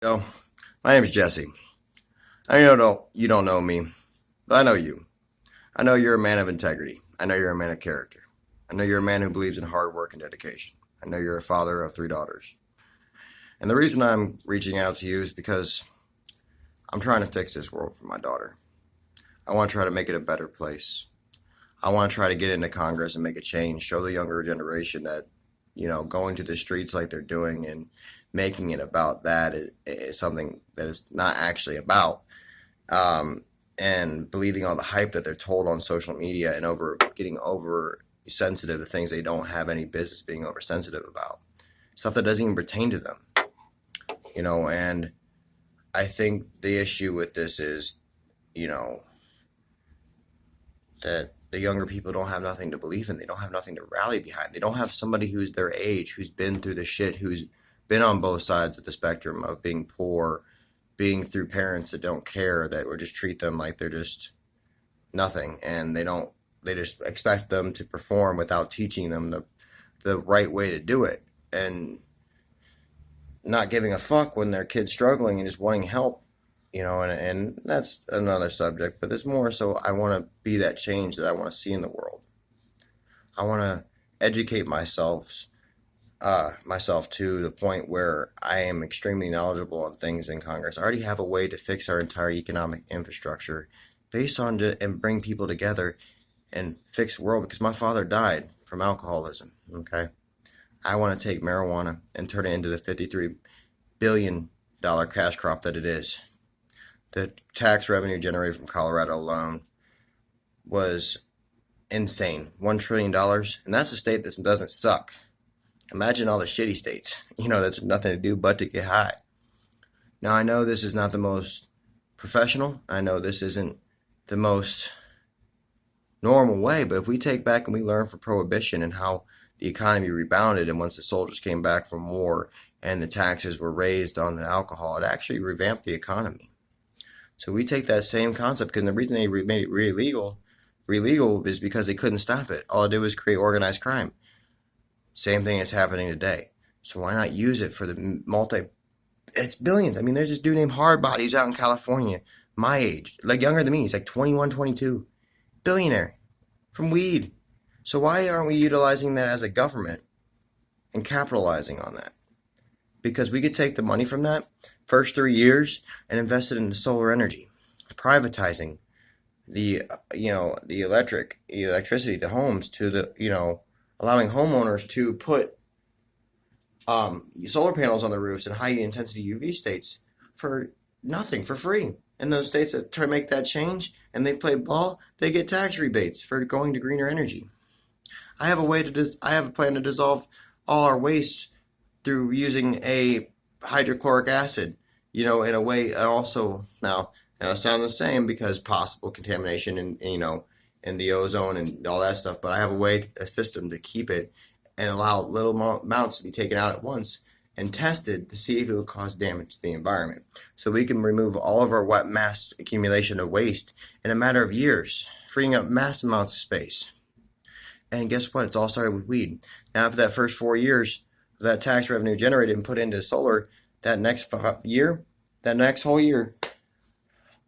Yo, my name is Jesse. I know you don't know me, but I know you. I know you're a man of integrity. I know you're a man of character. I know you're a man who believes in hard work and dedication. I know you're a father of three daughters. And the reason I'm reaching out to you is because I'm trying to fix this world for my daughter. I want to try to make it a better place. I want to try to get into Congress and make a change, show the younger generation that, going to the streets like they're doing and making it about that is something that it's not actually about. And believing all the hype that they're told on social media and getting over sensitive to things they don't have any business being oversensitive about, stuff that doesn't even pertain to them. And I think the issue with this is, you know, that the younger people don't have nothing to believe in. They don't have nothing to rally behind. They don't have somebody who's their age, who's been through the shit, who's been on both sides of the spectrum of being poor, being through parents that don't care, that would just treat them like they're just nothing, and they just expect them to perform without teaching them the right way to do it, and not giving a fuck when their kid's struggling and just wanting help, and that's another subject, but there's more. So I want to be that change that I want to see in the world. I want to educate myself to the point where I am extremely knowledgeable on things in Congress. I already have a way to fix our entire economic infrastructure based on and bring people together and fix the world, because my father died from alcoholism. Okay, I want to take marijuana and turn it into the $53 billion cash crop that it is. The tax revenue generated from Colorado alone was insane. $1 trillion. And that's a state that doesn't suck. Imagine all the shitty states, that's nothing to do but to get high. Now, I know this is not the most professional. I know this isn't the most normal way, but if we take back and we learn from Prohibition and how the economy rebounded, and once the soldiers came back from war and the taxes were raised on the alcohol, it actually revamped the economy. So we take that same concept, because the reason they made it illegal is because they couldn't stop it. All it did was create organized crime. Same thing is happening today. So why not use it for it's billions. I mean, there's this dude named Hardbody who's out in California, my age, like younger than me. He's like 21, 22. Billionaire from weed. So why aren't we utilizing that as a government and capitalizing on that? Because we could take the money from that first 3 years and invest it into solar energy, privatizing the electricity to homes, to allowing homeowners to put solar panels on the roofs in high intensity UV states for nothing, for free. And those states that try to make that change and they play ball, they get tax rebates for going to greener energy. I have a plan to dissolve all our waste through using a hydrochloric acid, in a way. Also, now it'll sound the same because possible contamination in the ozone and all that stuff, but I have a system to keep it and allow little amounts to be taken out at once and tested to see if it will cause damage to the environment. So we can remove all of our wet mass accumulation of waste in a matter of years, freeing up mass amounts of space. And guess what? It's all started with weed. Now, after that first 4 years of that tax revenue generated and put into solar, that next whole year,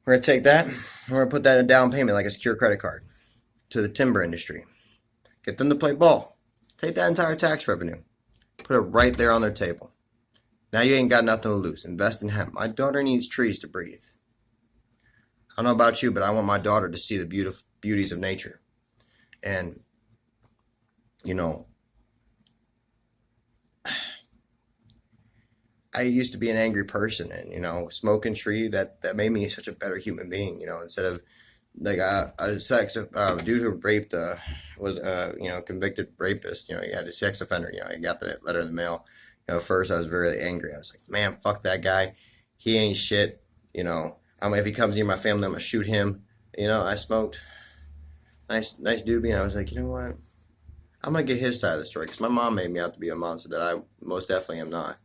we're going to take that and we're going to put that in down payment like a secure credit card to the timber industry. Get them to play ball. Take that entire tax revenue. Put it right there on their table. Now you ain't got nothing to lose. Invest in hemp. My daughter needs trees to breathe. I don't know about you, but I want my daughter to see the beauties of nature. And, I used to be an angry person, and, smoking tree, that made me such a better human being, instead of like a dude who raped was convicted rapist. He had a sex offender. He got the letter in the mail. First I was very angry. I was like, man, fuck that guy. He ain't shit. If he comes near my family, I'm gonna shoot him. I smoked nice doobie, and I was like, you know what? I'm gonna get his side of the story, because my mom made me out to be a monster that I most definitely am not.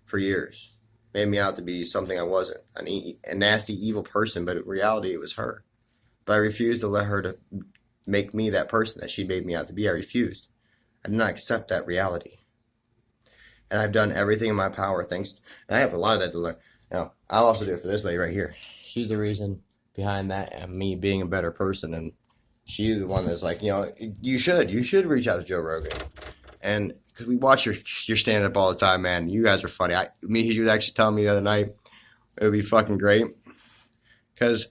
For years, made me out to be something I wasn't, a nasty, evil person. But in reality, it was her. But I refused to let her to make me that person that she made me out to be. I refused. I did not accept that reality. And I've done everything in my power, and I have a lot of that to learn. I'll also do it for this lady right here. She's the reason behind that and me being a better person. And she's the one that's like, you should reach out to Joe Rogan. And because we watch your stand up all the time, man. You guys are funny. She was actually telling me the other night it would be fucking great because,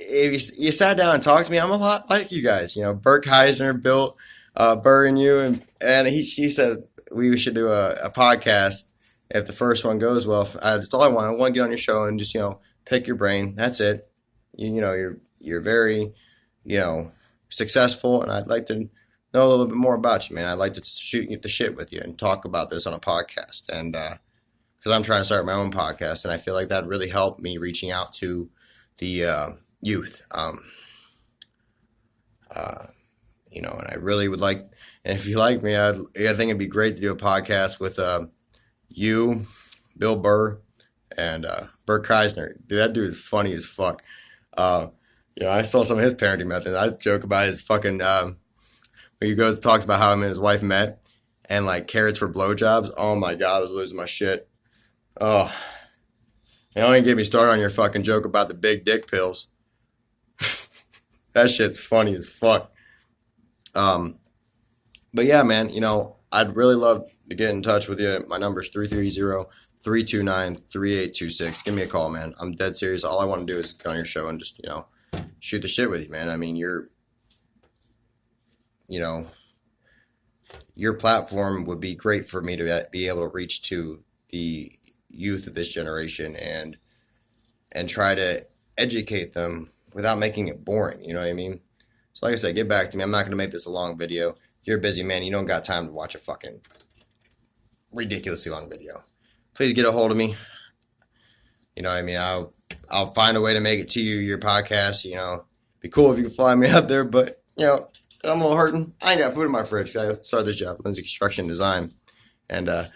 if you sat down and talked to me, I'm a lot like you guys. Bert Keisner, Bill Burr, and you, and she said we should do a podcast if the first one goes well. That's all I want. I want to get on your show and just pick your brain. That's it. You're very successful, and I'd like to know a little bit more about you, man. I'd like to shoot the shit with you and talk about this on a podcast, and because I'm trying to start my own podcast, and I feel like that really helped me reaching out to the youth. And I really would like, and if you like me, I think it'd be great to do a podcast with you, Bill Burr, and Bert Kreisner. Dude, that dude is funny as fuck. I saw some of his parenting methods. I joke about his fucking when he talks about how him and his wife met, and like carrots for blowjobs. Oh my god, I was losing my shit. Oh, and don't even get me started on your fucking joke about the big dick pills. That shit's funny as fuck. But yeah, man, I'd really love to get in touch with you. My number's 330-329-3826. Give me a call, man. I'm dead serious. All I want to do is get on your show and just, shoot the shit with you, man. I mean, your platform would be great for me to be able to reach to the youth of this generation and try to educate them without making it boring. You know what I mean? So like I said, get back to me. I'm not going to make this a long video. You're a busy man. You don't got time to watch a fucking ridiculously long video. Please get a hold of me. You know what I mean? I'll find a way to make it to your podcast. Be cool if you can fly me out there, but I'm a little hurting. I ain't got food in my fridge. I started this job, Lindsay Construction Design, and I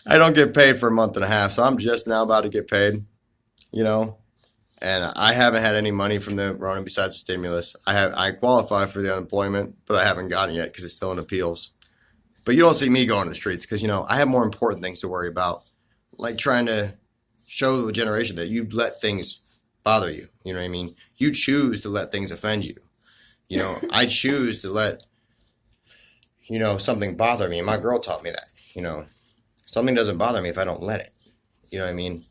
don't get paid for a month and a half, so I'm just now about to get paid. And I haven't had any money from the Rona besides the stimulus. I qualify for the unemployment, but I haven't gotten it yet because it's still in appeals. But you don't see me going to the streets because, I have more important things to worry about, like trying to show the generation that you let things bother you. You know what I mean? You choose to let things offend you. I choose to let, something bother me. And my girl taught me that, something doesn't bother me if I don't let it. You know what I mean?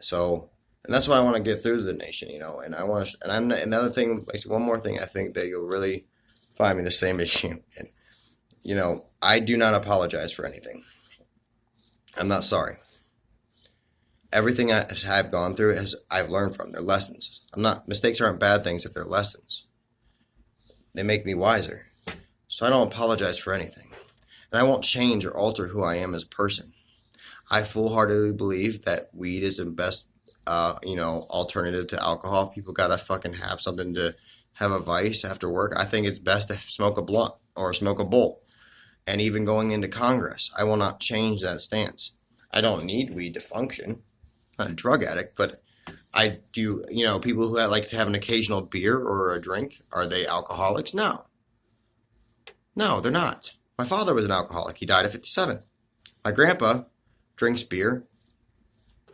So, and that's what I want to get through to the nation, and I want to, and I'm not, another thing, one more thing I think that you'll really find me the same issue. And, I do not apologize for anything. I'm not sorry. Everything I've gone through I've learned from. They're lessons. Mistakes aren't bad things if they're lessons. They make me wiser. So I don't apologize for anything. And I won't change or alter who I am as a person. I full-heartedly believe that weed is the best, alternative to alcohol. People gotta fucking have something to have a vice after work. I think it's best to smoke a blunt or smoke a bowl. And even going into Congress, I will not change that stance. I don't need weed to function. I'm not a drug addict, but I do, people who like to have an occasional beer or a drink, are they alcoholics? No. No, they're not. My father was an alcoholic. He died at 57. My grandpa drinks beer.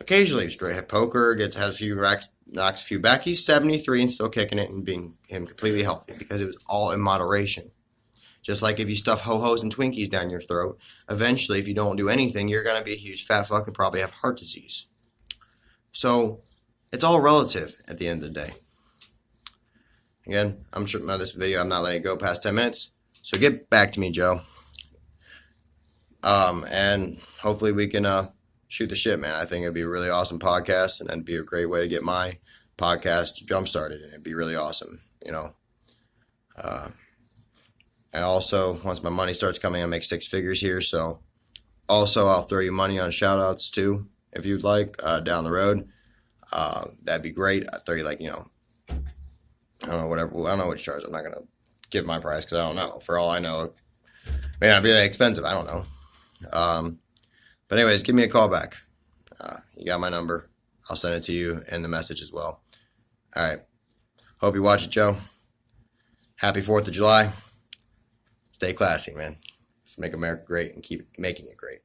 Occasionally, he's poker, has a few racks, knocks a few back. He's 73 and still kicking it and being him completely healthy because it was all in moderation. Just like if you stuff ho-hos and Twinkies down your throat, eventually, if you don't do anything, you're going to be a huge fat fuck and probably have heart disease. So, it's all relative at the end of the day. Again, I'm tripping out this video. I'm not letting it go past 10 minutes. So get back to me, Joe. And hopefully we can shoot the shit, man. I think it'd be a really awesome podcast, and it'd be a great way to get my podcast jump started, and it'd be really awesome, and also, once my money starts coming, I make six figures here. So, also, I'll throw you money on shout outs too, if you'd like, down the road. That'd be great. I'd throw you I don't know, whatever. I don't know what you charge. I'm not going to give my price because I don't know. For all I know, it may not be that expensive. I don't know. But anyways, give me a call back. You got my number. I'll send it to you and the message as well. All right. Hope you watch it, Joe. Happy 4th of July. Stay classy, man. Let's make America great and keep making it great.